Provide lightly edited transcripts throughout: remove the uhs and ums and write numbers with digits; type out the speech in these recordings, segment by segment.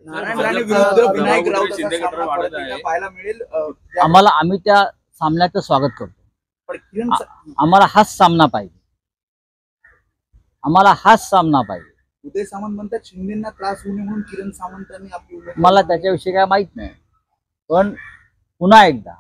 नारायण राणे विरुद्ध विनायक राऊत असा सामना परतीला पाहायला मिळेल. आम्ही त्या सामन्याचं स्वागत करतो. पण किरण आम्हाला हाच सामना पाहिजे. उदय सामंत म्हणतात शिंदेना त्रास होऊ नये म्हणून किरण सामंतांनी आपली उमेदवारी मला त्याच्याविषयी काय माहित नाही. पण पुन्हा एकदा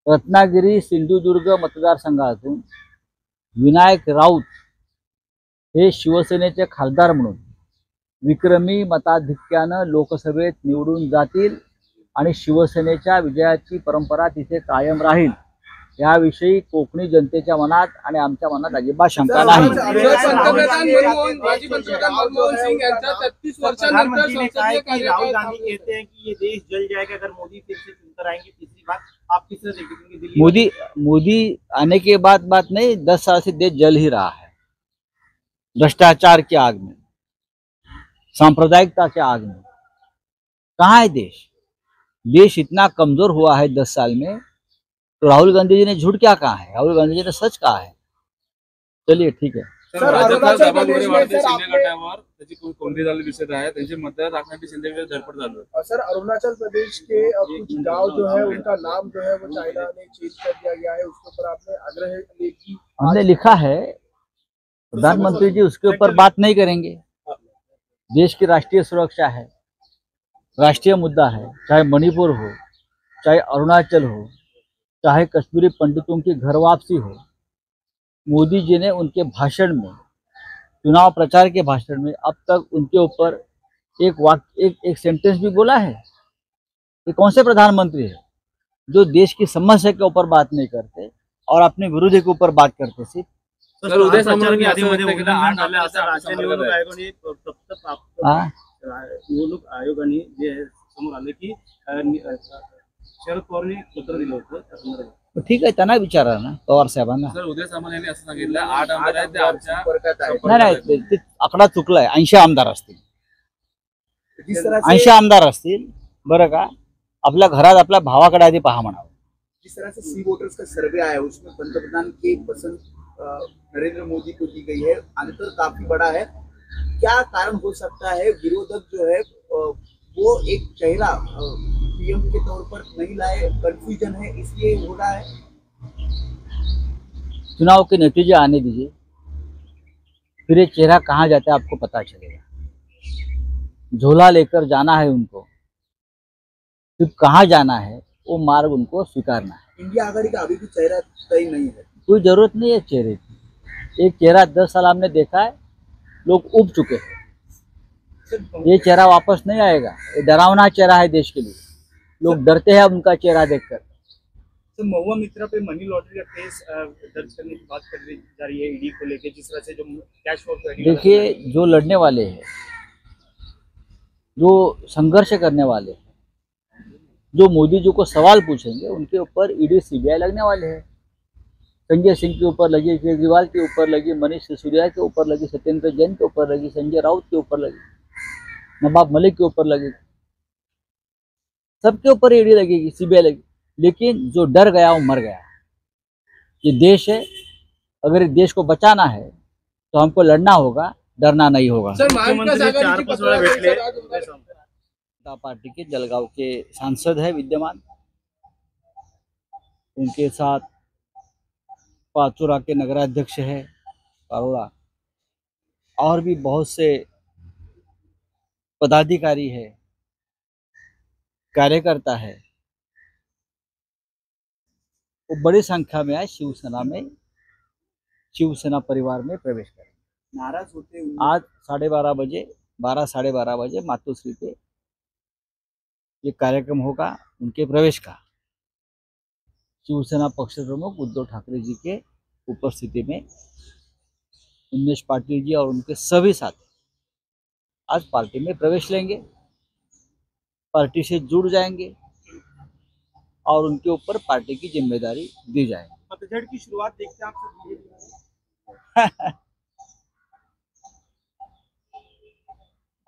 रत्नागिरी सिंधुदुर्ग मतदारसंघातून विनायक राऊत हे शिवसेनेचे खासदार म्हणून विक्रमी मताधिक्यानं लोकसभेत निवडून जातील आणि शिवसेनेच्या विजयाची परंपरा तिथे कायम राहील याविषयी कोकणी जनतेच्या मनात आणि आमच्या मनात अजिबात शंका नाही. राहुल गांधी कहते हैं कि ये देश जल जाएगा अगर मोदी फिर से चुनकर आएंगे तीसरी बार. आप किस तरह देखते हैं? मोदी आने के बाद बात नहीं, 10 साल से देश जल ही रहा है. भ्रष्टाचार की आग में, सांप्रदायिकता के आग में. कहाँ है देश? देश इतना कमजोर हुआ है 10 साल में. तो राहुल गांधी जी ने झूठ क्या कहा है? राहुल गांधी जी ने सच कहा है. चलिए ठीक है. सर अरुणाचल प्रदेश के कुछ गांव जो है उनका नाम जो है वो चाइना ने चेंज कर दिया गया है. उसके ऊपर आपने आग्रह की हमने लिखा है. प्रधानमंत्री जी उसके ऊपर बात नहीं करेंगे. देश की राष्ट्रीय सुरक्षा है, राष्ट्रीय मुद्दा है. चाहे मणिपुर हो, चाहे अरुणाचल हो, चाहे कश्मीरी पंडितों की घर वापसी हो. मोदी जी ने उनके भाषण में, चुनाव प्रचार के भाषण में अब तक उनके ऊपर एक सेंटेंस भी बोला है. ये कौन से प्रधानमंत्री है जो देश की समस्या के ऊपर बात नहीं करते और अपने विरोधी के ऊपर बात करते? सिर्फ उदय सामंत निवडणूक आयोगाने जे समोर आले की शरद पवारांनी पत्र दिलं होतं. ठीक आहे, त्यांना विचारा ना पवार साहेबांना. सर उदय सामंत यांनी असं सांगितलं 8 आमदार आहेत ते आमच्या नाही, ते आकडा चुकलाय. 80 आमदार असतील. जिस तरह से 80 आमदार असतील. बरं का, आपल्या घरात आपल्या भावाकडे आधी पहा म्हणावं. जिस तरह से सी वोटर्स का सर्वे आया उसमें पंतप्रधान की पसंद नरेंद्र मोदी को दी गई है. अंतर काफी बड़ा है. क्या कारण हो सकता है? विरोधक जो है वो एक चेहरा पीएम के तौर पर नहीं लाए, कंफ्यूजन है, इसलिए हो रहा है. चुनाव के नतीजे आने दीजिए, फिर ये चेहरा कहाँ जाता है आपको पता चलेगा. झोला लेकर जाना है उनको, सिर्फ कहाँ जाना है वो मार्ग उनको स्वीकारना है. इंडिया आघाड़ी का अभी भी चेहरा तय नहीं है. कोई जरूरत नहीं है चेहरे की. एक चेहरा 10 साल हमने देखा है, लोग उब चुके हैं. ये चेहरा वापस नहीं आएगा. ये डरावना चेहरा है देश के लिए. लोग डरते हैं उनका चेहरा देखकर. तो महुआ मित्रा पे मनी लॉन्ड्री का केस दर्ज करने की बात कर रही जा रही है ईडी को लेकर. जिस तरह से जो कैश फ्लो. देखिए, जो लड़ने वाले हैं, जो संघर्ष करने वाले हैं, जो मोदी जी को सवाल पूछेंगे, उनके ऊपर ईडी सीबीआई लगने वाले हैं. संजय सिंह के ऊपर लगी, केजरीवाल के ऊपर लगी, मनीष सिसोदिया के ऊपर लगी, सत्येंद्र जैन के ऊपर लगी, संजय राउत के ऊपर लगी, नवाब मलिक के ऊपर लगेगी. सबके ऊपर ईडी लगेगी, सीबीआई लगेगी. लेकिन जो डर गया वो मर गया. ये देश है. अगर इस देश को बचाना है तो हमको लड़ना होगा, डरना नहीं होगा. जनता पार्टी के जलगांव के सांसद है विद्यमान. उनके साथ पाचोरा के नगराध्यक्ष है पारोड़ा, और भी बहुत से पदाधिकारी है, कार्यकर्ता है. वो बड़ी संख्या में आज शिवसेना परिवार में प्रवेश करें. नाराज होते हुए आज 12:30 बजे मातोश्री पे ये कार्यक्रम होगा उनके प्रवेश का. शिवसेना पक्ष प्रमुख उद्धव ठाकरे जी के उपस्थिति में उमेश पाटिल जी और उनके सभी साथी आज पार्टी में प्रवेश लेंगे, पार्टी से जुड़ जाएंगे और उनके ऊपर पार्टी की जिम्मेदारी दी जाएगी. पतझड़ की शुरुआत देखते हैं आपसे.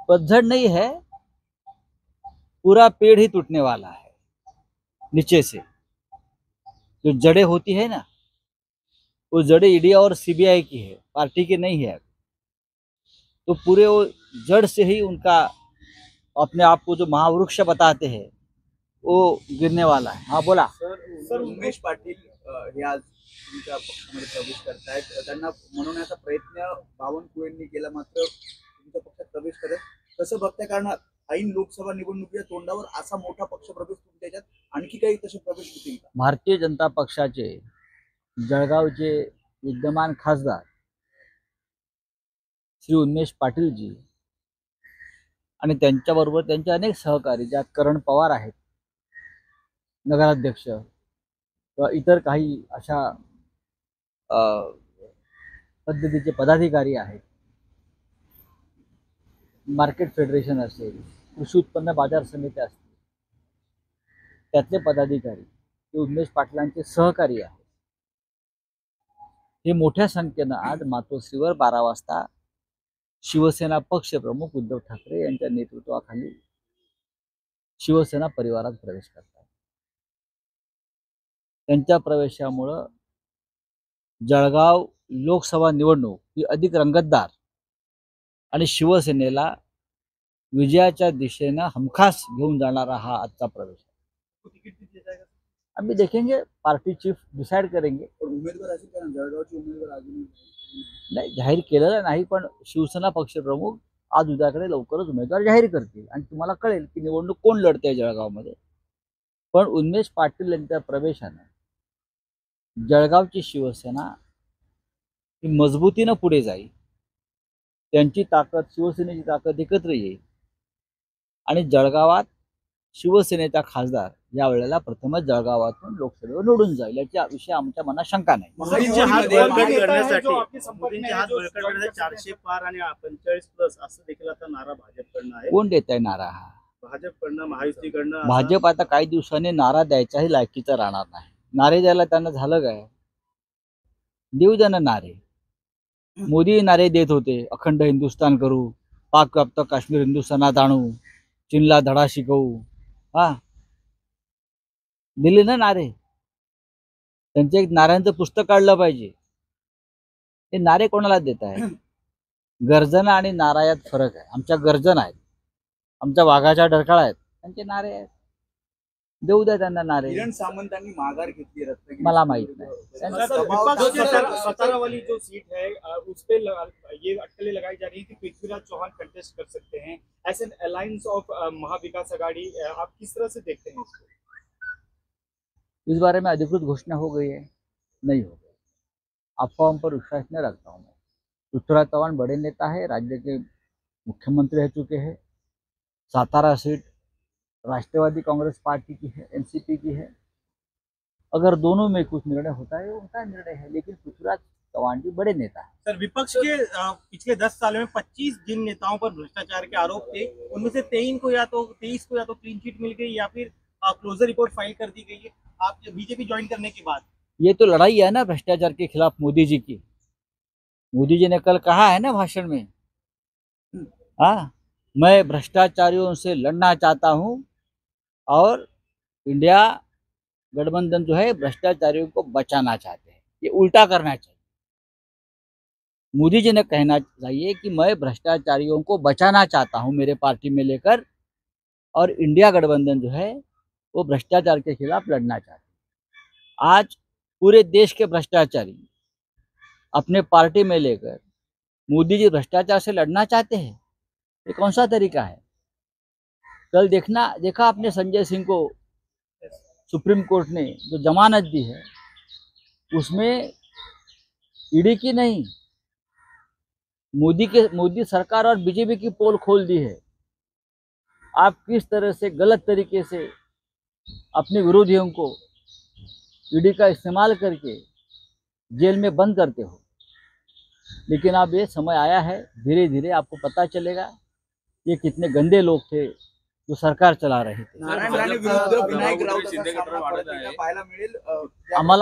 पतझड़ नहीं है, पूरा पेड़ ही टूटने वाला है. नीचे से जो जड़ें होती है ना, वो जड़ें ईडी और सीबीआई की है, पार्टी की नहीं है. तो पूरे वो जड़ से ही उनका अपने आप को जो महावृक्ष बताते हैं वो गिरने वाला है। हाँ बोला। सर उमेश पाटील हे आज तुमच्या पक्षामध्ये प्रवेश करतायत, त्यांना मनवण्याचा प्रयत्न बावनकुळेंनी केला, मात्र तुमच्या पक्षात प्रवेश करत कसं बघताय? कारण ऐन लोकसभा निवडणुकीच्या तोंडावर असा मोठा पक्ष प्रवेश तुमच्या याच्यात आणखी काही तसे प्रवेश होतील का? भारतीय जनता पक्षाचे जळगावचे विद्यमान खासदार श्री उमेश पाटीलजी आणि त्यांच्याबरोबर त्यांचे अनेक सहकारी, ज्यात करण पवार आहेत नगराध्यक्ष, किंवा इतर काही अशा पद्धतीचे पदाधिकारी आहेत, मार्केट फेडरेशन असेल, कृषी उत्पन्न बाजार समिती असतील, त्यातले पदाधिकारी हे उमेश पाटलांचे सहकारी आहेत. हे मोठ्या संख्येनं आज मातोश्रीवर 12 वाजता शिवसेना पक्षप्रमुख उद्धव ठाकरे यांच्या नेतृत्वाखाली शिवसेना परिवारात प्रवेश करतात. त्यांच्या प्रवेशामुळं जळगाव लोकसभा निवडणूक ही अधिक रंगतदार आणि शिवसेनेला विजयाच्या दिशेनं हमखास घेऊन जाणारा हा आजचा प्रवेश आहे. आम्ही देखेंगे, पार्टी चीफ डिसाइड करेंगे. पण उमेदवार असेल कारण जळगावचे उमेदवार अजून नाही जाहीर केलेलं नाही, पण शिवसेना पक्षप्रमुख आज उद्याकडे लवकरच उमेदवार जाहीर करतील आणि तुम्हाला कळेल की निवडणूक कोण लढते जळगावमध्ये. पण उमेश पाटील यांच्या प्रवेशानं जळगावची शिवसेना ही मजबूतीनं पुढे जाईल. त्यांची ताकद, शिवसेनेची ताकद एकत्र येईल आणि जळगावात शिवसेनेचा खासदार या वेळेला प्रथमच जळगावातून लोकसभेवर निवडून जाईल याच्या विषयी आमच्या मनात शंका नाही. मोदींचे हात बळकट करण्यासाठी 400 पार आणि 45+ असं देखील आता नारा भाजपकडनं आहे. कोण देत आहे नारा? हा भाजपकडनं, महायुतीकडनं भाजप आता काही दिवसांनी नारा द्यायचाही लायकीचा राहणार नाही. नारे द्यायला त्यांना झालं काय? देऊ द्या ना नारे. मोदी नारे देत होते, अखंड हिंदुस्थान करू, पाक व्याप्त काश्मीर हिंदुस्थानात आणू, चीनला धडा शिकवू. हा दिले ना नारे. त्यांचे एक नाऱ्यांचं पुस्तक काढलं पाहिजे. हे नारे कोणाला देत आहे? गर्जना आणि नारा यात फरक आहे. आमच्या गर्जना आहेत, आमच्या वाघाच्या डरकाळा आहेत, त्यांचे नारे आहेत. देऊ द्या त्यांना नारे. किरण सामंतांनी माघार घेतली रत्नागिरी. मला माहित नाही. सतारा वाली जो सीट है उस पे ये अटकलें लगाई जा रही है कि पृथ्वीराज चौहान कंटेस्ट कर सकते हैं. As an alliance of Maha Vikas Aghadi आप किस तरह से देखते हैं इसको? इस बारे में अधिकृत घोषणा हो गई है? नहीं हो गई. अफवाहों पर विश्वास नहीं रखता हूँ मैं. पृथ्वीराज चौहान बड़े नेता है, राज्य के मुख्यमंत्री रह चुके हैं. सातारा सीट राष्ट्रवादी कांग्रेस पार्टी की है, एनसीपी की है. अगर दोनों में कुछ निर्णय होता है उनका निर्णय है, लेकिन पृथ्वीराज चौहान जी बड़े नेता है. सर, विपक्ष के पिछले 10 सालों में 25 जिन नेताओं पर भ्रष्टाचार के आरोप थे, उनमें से 23 को या तो क्लीन चिट मिल गई या फिर क्लोजर रिपोर्ट फाइल कर दी गई है आप बीजेपी ज्वाइन करने के बाद. ये तो लड़ाई है ना भ्रष्टाचार के खिलाफ मोदी जी की. मोदी जी ने कल कहा है ना भाषण में, हाँ, मैं भ्रष्टाचारियों से लड़ना चाहता हूँ और इंडिया गठबंधन जो है भ्रष्टाचारियों को बचाना चाहते हैं. ये उल्टा करना चाहिए. मोदी जी ने कहना चाहिए कि मैं भ्रष्टाचारियों को बचाना चाहता हूं मेरे पार्टी में लेकर, और इंडिया गठबंधन जो है वो भ्रष्टाचार के खिलाफ लड़ना चाहते हैं. आज पूरे देश के भ्रष्टाचारी अपने पार्टी में लेकर मोदी जी भ्रष्टाचार से लड़ना चाहते हैं. ये कौन सा तरीका है? कल देखा आपने संजय सिंह को सुप्रीम कोर्ट ने जो जमानत दी है उसमें ईडी की नहीं, मोदी सरकार और बीजेपी की पोल खोल दी है. आप किस तरह से गलत तरीके से अपने विरोधियों को ईडी का इस्तेमाल करके जेल में बंद करते हो. लेकिन अब ये समय आया है, धीरे धीरे आपको पता चलेगा ये कितने गंदे लोग थे जो सरकार चला रहे थे. नारायण राणे विरुद्ध विनायक राऊत असा सामना पडताना पाहायला मिळेल.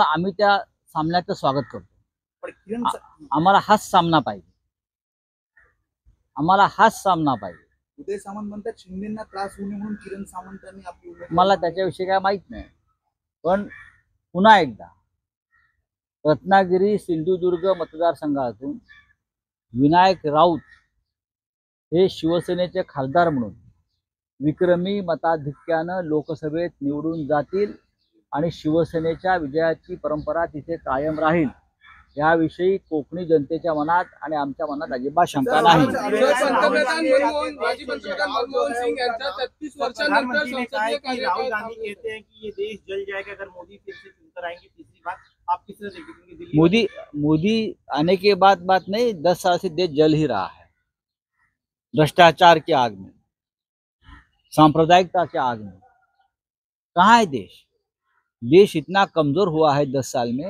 आम्ही त्या सामन्याचं स्वागत करतो. पण किरण आम्हाला हाच सामना पाहिजे. आम्हाला हाच सामना पाहिजे. उदय सामंत म्हणतात शिंदेना त्रास होऊ नये म्हणून किरण सामंतांनी आपली मला त्याच्याविषयी काय माहित नाही. पण पुन्हा एकदा रत्नागिरी सिंधुदुर्ग मतदारसंघातून विनायक राऊत हे शिवसेनेचे खासदार म्हणून विक्रमी मताधिक्यानं लोकसभेत निवडून जातील आणि शिवसेनेच्या विजयाची परंपरा तिथे कायम राहील याविषयी कोकणी जनतेच्या मनात आणि आमच्या मनात अजिबात शंका नाही. माजी पंतप्रधान मनमोहन सिंह यांचा 33 वर्षानंतर प्रधानमंत्री ने कहा है संसदीय कि राहुल कार्यकाळ गांधी कहते हैं कि ये देश जल जाएगा अगर मोदी फिर से चुनकर आएंगे तीसरी बार। आप किस तरह देखते हैं दिल्ली मोदी आने के बाद बात नहीं, 10 साल से देश जल ही रहा है भ्रष्टाचार की आग में, सांप्रदायिकता की आग में। कहाँ है देश? देश इतना कमजोर हुआ है 10 साल में